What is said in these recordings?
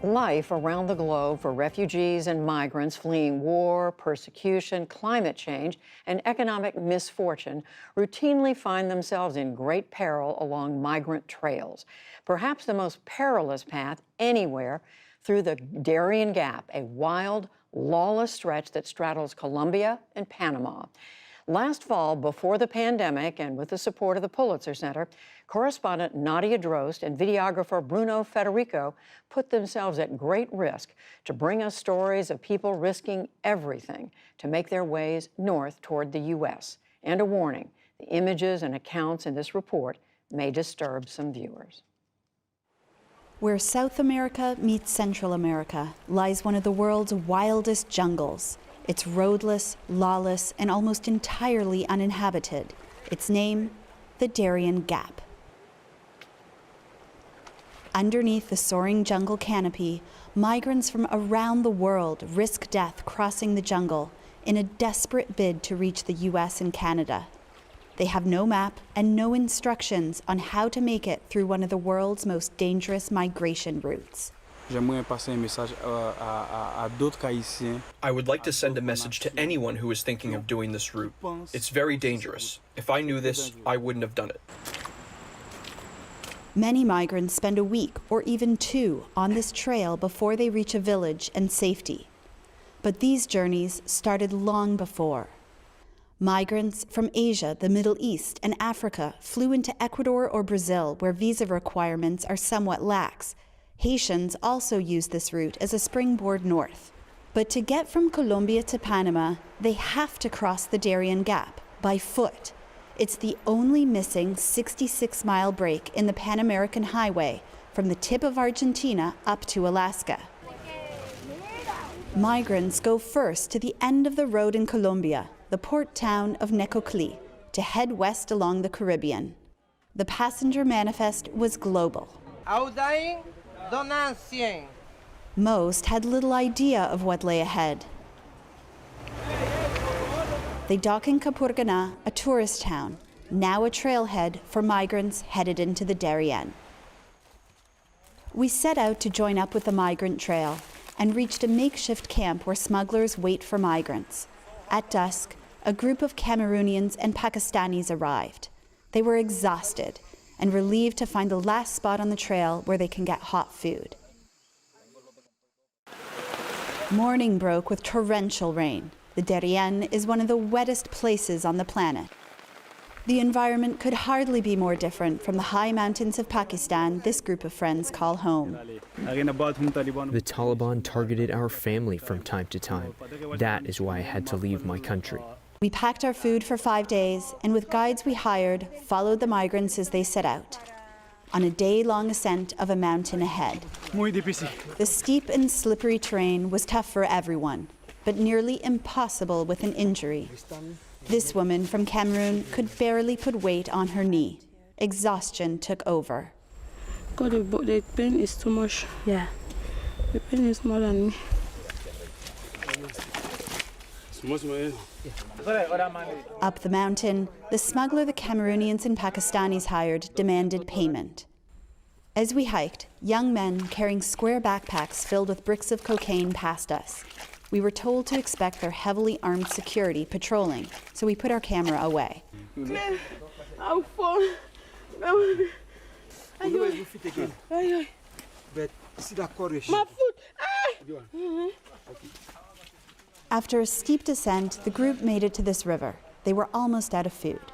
Life around the globe for refugees and migrants fleeing war, persecution, climate change, and economic misfortune routinely find themselves in great peril along migrant trails. Perhaps the most perilous path anywhere through the Darien Gap, a wild, lawless stretch that straddles Colombia and Panama. Last fall, before the pandemic and with the support of the Pulitzer Center, correspondent Nadia Drost and videographer Bruno Federico put themselves at great risk to bring us stories of people risking everything to make their ways north toward the U.S. And a warning, the images and accounts in this report may disturb some viewers. Where South America meets Central America lies one of the world's wildest jungles. It's roadless, lawless, and almost entirely uninhabited. Its name, the Darien Gap. Underneath the soaring jungle canopy, migrants from around the world risk death crossing the jungle in a desperate bid to reach the US and Canada. They have no map and no instructions on how to make it through one of the world's most dangerous migration routes. I would like to send a message to anyone who is thinking of doing this route. It's very dangerous. If I knew this, I wouldn't have done it. Many migrants spend a week or even 2 on this trail before they reach a village and safety. But these journeys started long before. Migrants from Asia, the Middle East, and Africa flew into Ecuador or Brazil, where visa requirements are somewhat lax. Haitians also use this route as a springboard north. But to get from Colombia to Panama, they have to cross the Darien Gap by foot. It's the only missing 66-mile break in the Pan American Highway from the tip of Argentina up to Alaska. Migrants go first to the end of the road in Colombia, the port town of Necoclí, to head west along the Caribbean. The passenger manifest was global. Most had little idea of what lay ahead. They dock in Capurganá, a tourist town, now a trailhead for migrants headed into the Darien. We set out to join up with the migrant trail and reached a makeshift camp where smugglers wait for migrants. At dusk, a group of Cameroonians and Pakistanis arrived. They were exhausted and relieved to find the last spot on the trail where they can get hot food. Morning broke with torrential rain. The Darien is one of the wettest places on the planet. The environment could hardly be more different from the high mountains of Pakistan this group of friends call home. The Taliban targeted our family from time to time. That is why I had to leave my country. We packed our food for 5 days, and with guides we hired, followed the migrants as they set out, on a day-long ascent of a mountain ahead. The steep and slippery terrain was tough for everyone, but nearly impossible with an injury. This woman from Cameroon could barely put weight on her knee. Exhaustion took over. God, the pain is too much. Yeah. The pain is more than me. Up the mountain, the smuggler the Cameroonians and Pakistanis hired demanded payment. As we hiked, young men carrying square backpacks filled with bricks of cocaine passed us. We were told to expect their heavily armed security patrolling, so we put our camera away. I'll fall. My foot. After a steep descent, the group made it to this river. They were almost out of food.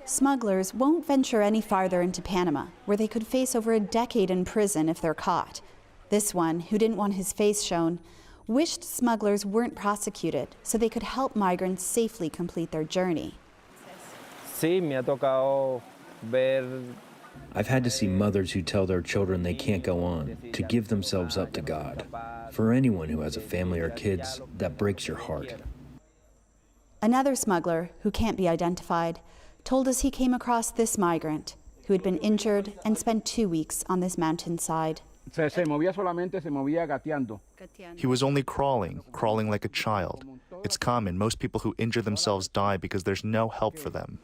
Smugglers won't venture any farther into Panama, where they could face over a decade in prison if they're caught. This one, who didn't want his face shown, wished smugglers weren't prosecuted so they could help migrants safely complete their journey. I've had to see mothers who tell their children they can't go on, to give themselves up to God. For anyone who has a family or kids, that breaks your heart. Another smuggler, who can't be identified, told us he came across this migrant who had been injured and spent 2 weeks on this mountainside. He was only crawling like a child. It's common. Most people who injure themselves die because there's no help for them.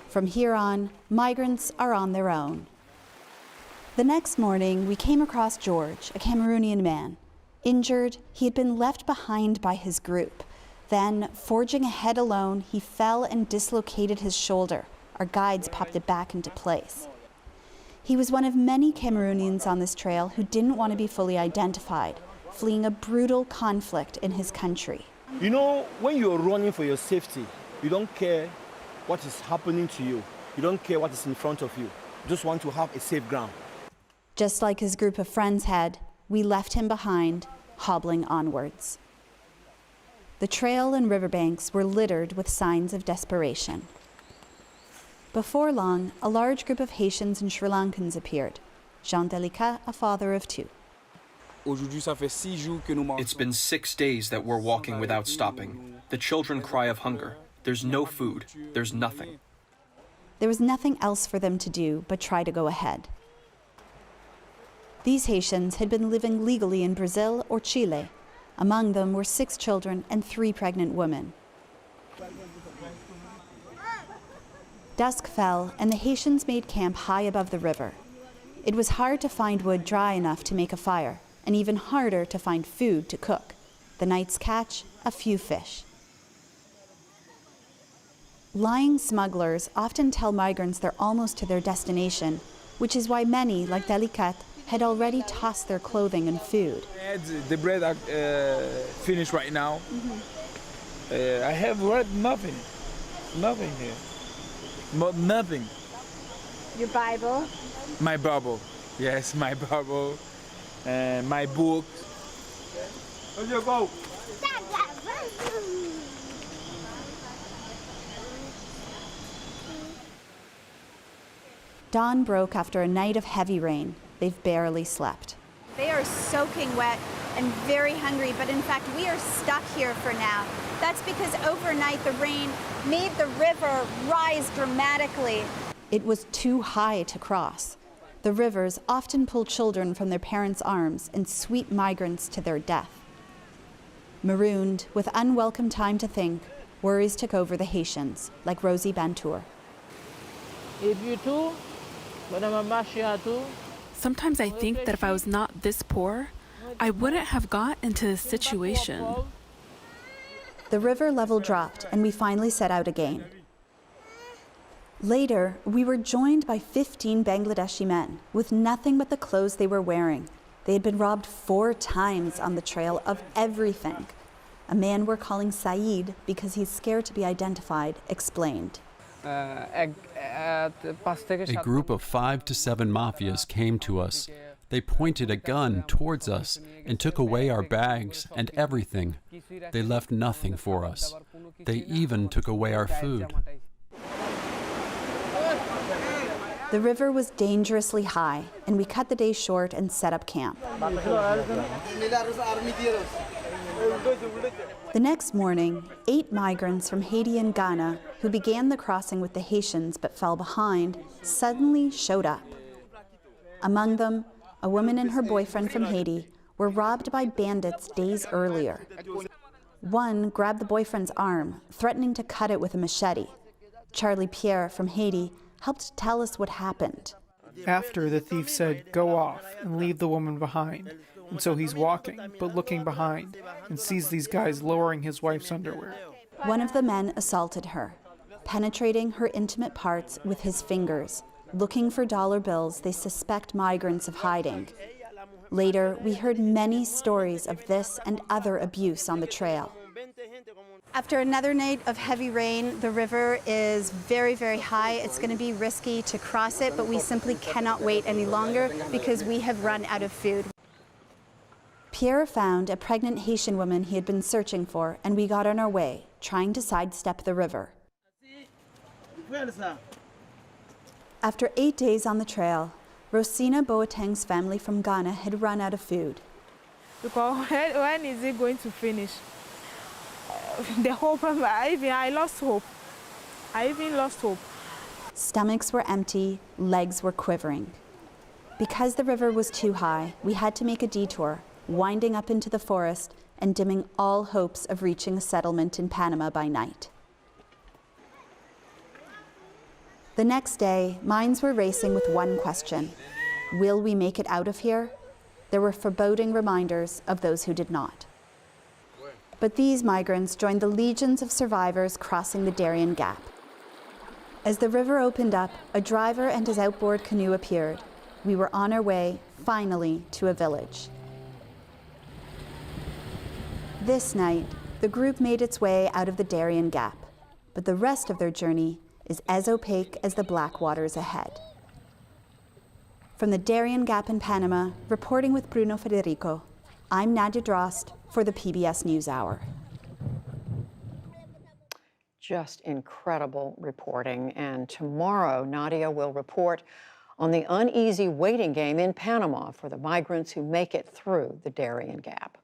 From here on, migrants are on their own. The next morning, we came across George, a Cameroonian man. Injured, he had been left behind by his group. Then, forging ahead alone, he fell and dislocated his shoulder. Our guides popped it back into place. He was one of many Cameroonians on this trail who didn't want to be fully identified, fleeing a brutal conflict in his country. You know, when you're running for your safety, you don't care what is happening to you. You don't care what is in front of you. You just want to have a safe ground. Just like his group of friends had, we left him behind, hobbling onwards. The trail and riverbanks were littered with signs of desperation. Before long, a large group of Haitians and Sri Lankans appeared. Jean Delicat, a father of two. It's been 6 days that we're walking without stopping. The children cry of hunger. There's no food. There's nothing. There was nothing else for them to do but try to go ahead. These Haitians had been living legally in Brazil or Chile. Among them were 6 children and 3 pregnant women. Dusk fell, and the Haitians made camp high above the river. It was hard to find wood dry enough to make a fire, and even harder to find food to cook. The night's catch, a few fish. Lying smugglers often tell migrants they're almost to their destination, which is why many, like Delicat, had already tossed their clothing and food. The bread are finished right now. I have nothing here. Nothing. Your Bible? My Bible. Yes, my Bible. My book. Go. Dawn broke after a night of heavy rain. They've barely slept. They are soaking wet and very hungry, but in fact, we are stuck here for now. That's because overnight the rain made the river rise dramatically. It was too high to cross. The rivers often pull children from their parents' arms and sweep migrants to their death. Marooned, with unwelcome time to think, worries took over the Haitians, like Rosie Bantour. Sometimes I think that if I was not this poor, I wouldn't have got into this situation. The river level dropped, and we finally set out again. Later, we were joined by 15 Bangladeshi men with nothing but the clothes they were wearing. They had been robbed 4 times on the trail of everything. A man we're calling Saeed, because he's scared to be identified, explained. A group of 5 to 7 mafias came to us. They pointed a gun towards us and took away our bags and everything. They left nothing for us. They even took away our food. The river was dangerously high, and we cut the day short and set up camp. The next morning, 8 migrants from Haiti and Ghana, who began the crossing with the Haitians but fell behind, suddenly showed up. Among them, a woman and her boyfriend from Haiti were robbed by bandits days earlier. One grabbed the boyfriend's arm, threatening to cut it with a machete. Charlie Pierre from Haiti helped tell us what happened. After, the thief said, "Go off and leave the woman behind." And so he's walking, but looking behind, and sees these guys lowering his wife's underwear. One of the men assaulted her, penetrating her intimate parts with his fingers, looking for dollar bills they suspect migrants of hiding. Later, we heard many stories of this and other abuse on the trail. After another night of heavy rain, the river is very, very high. It's going to be risky to cross it, but we simply cannot wait any longer because we have run out of food. Pierre found a pregnant Haitian woman he had been searching for, and we got on our way, trying to sidestep the river. After 8 days on the trail, Rosina Boateng's family from Ghana had run out of food. Because when is it going to finish? The hope, I lost hope. I even lost hope. Stomachs were empty, legs were quivering. Because the river was too high, we had to make a detour, winding up into the forest and dimming all hopes of reaching a settlement in Panama by night. The next day, minds were racing with one question. Will we make it out of here? There were foreboding reminders of those who did not. But these migrants joined the legions of survivors crossing the Darien Gap. As the river opened up, a driver and his outboard canoe appeared. We were on our way, finally, to a village. This night, the group made its way out of the Darien Gap, but the rest of their journey is as opaque as the black waters ahead. From the Darien Gap in Panama, reporting with Bruno Federico, I'm Nadia Drost for the PBS NewsHour. Just incredible reporting. And tomorrow, Nadia will report on the uneasy waiting game in Panama for the migrants who make it through the Darien Gap.